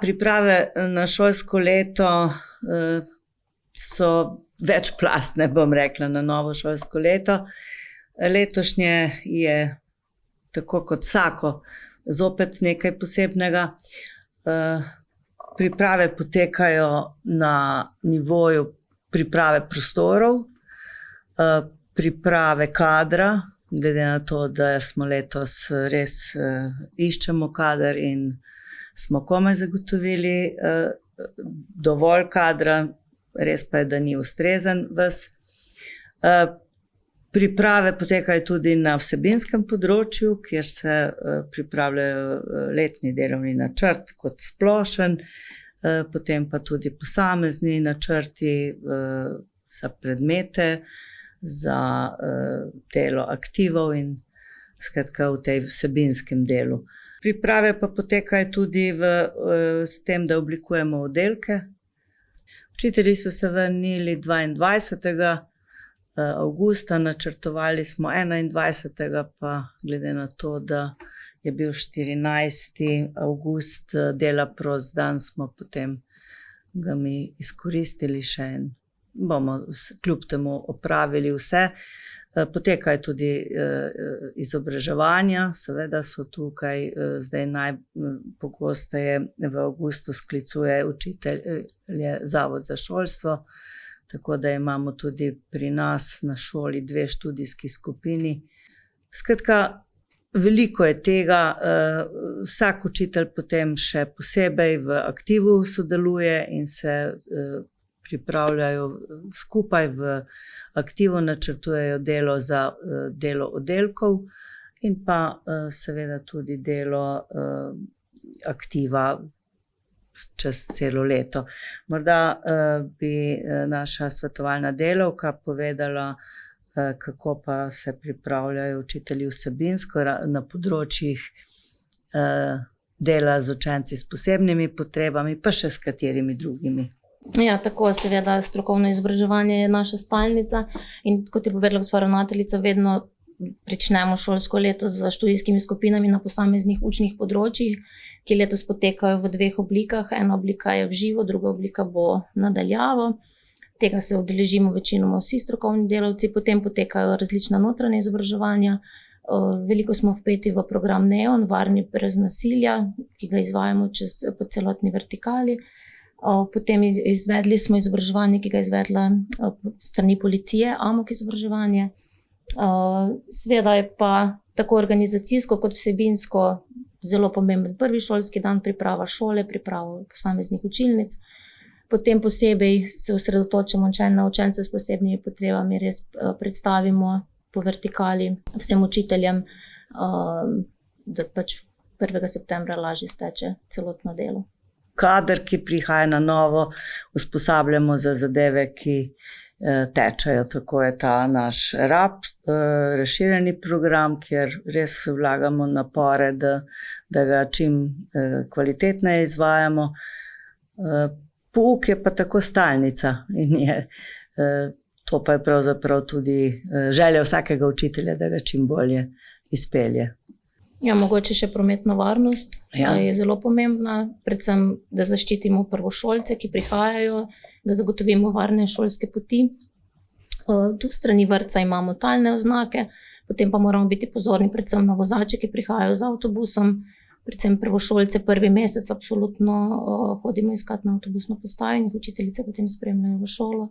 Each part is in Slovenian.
priprave na šolsko leto so večplastne, bom rekla, na novo šolsko leto. Letošnje je, tako kot vsako, zopet nekaj posebnega. Priprave potekajo na nivoju priprave prostorov, priprave kadra, glede na to, da smo letos res iščemo kader in smo komaj zagotovili dovolj kadra, res pa je, da ni ustrezen ves. Priprave potekajo tudi na vsebinskem področju, kjer se pripravljajo letni delovni načrt kot splošen, potem pa tudi posamezni načrti za predmete, za delo aktivov in skratka v tej vsebinskem delu. Priprave pa potekajo tudi s tem, da oblikujemo oddelke. Učitelji so se vrnili 22. avgusta, načrtovali smo 21. pa glede na to, da je bil 14. avgust dela prost dan, smo potem ga mi izkoristili še in bomo kljub temu opravili vse. Potekajo tudi izobraževanja, seveda so tukaj zdaj najpogosteje v avgustu sklicuje učitelje Zavod za šolstvo, tako da imamo tudi pri nas na šoli 2 študijski skupini. Skratka, veliko je tega, vsak učitelj potem še posebej v aktivu sodeluje in se pripravljajo skupaj v aktivu, načrtujejo delo za delo oddelkov in pa seveda tudi delo aktiva čez celo leto. Morda bi naša svetovalna delavka povedala, kako pa se pripravljajo učitelji vsebinsko na področjih dela z učenci s posebnimi potrebami, pa še s katerimi drugimi. Ja, tako seveda strokovno izobraževanje je naša stalnica in kot je povedala gospa ravnateljica, vedno pričnemo šolsko leto z študijskimi skupinami na posameznih učnih področjih, ki letos potekajo v 2 oblikah. Ena oblika je v živo, druga oblika bo nadaljavo. Tega se udeležimo večinoma vsi strokovni delavci, potem potekajo različna notranja izobraževanja. Veliko smo vpeti v program Neon, Varni brez nasilja, ki ga izvajamo po celotni vertikali. Potem izvedli smo izobraževanje, ki ga izvedla strani policije, AMOK izobraževanje. Seveda je pa tako organizacijsko kot vsebinsko zelo pomemben prvi šolski dan, priprava šole, priprava posameznih učilnic. Potem posebej se osredotočamo na učence s posebnimi potrebami, res predstavimo po vertikali vsem učiteljem, da pač 1. septembra lažje steče celotno delo. Kader, ki prihaja na novo, usposabljamo za zadeve, ki tečejo. Tako je ta naš RAP, razširjeni program, kjer res vlagamo napore, da ga čim kvalitetneje izvajamo. Pouk je pa tako stalnica in to pa je pravzaprav tudi želja vsakega učitelja, da ga čim bolje izpelje. Ja, mogoče še prometna varnost je zelo pomembna, predvsem, da zaščitimo prvošolce, ki prihajajo, da zagotovimo varne šolske poti. Tu strani vrtca imamo talne oznake, potem pa moramo biti pozorni predvsem na vozače, ki prihajajo z avtobusom, predvsem prvošolce 1. mesec absolutno hodimo iskat na avtobusno postajo in učiteljice potem spremljajo v šolo.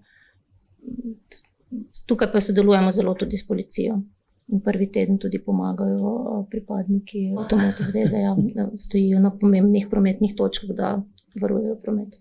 Tukaj pa sodelujemo zelo tudi s policijo. In 1. teden tudi pomagajo pripadniki Avtomoto zveze, stojijo na pomembnih prometnih točkah, da varujejo promet.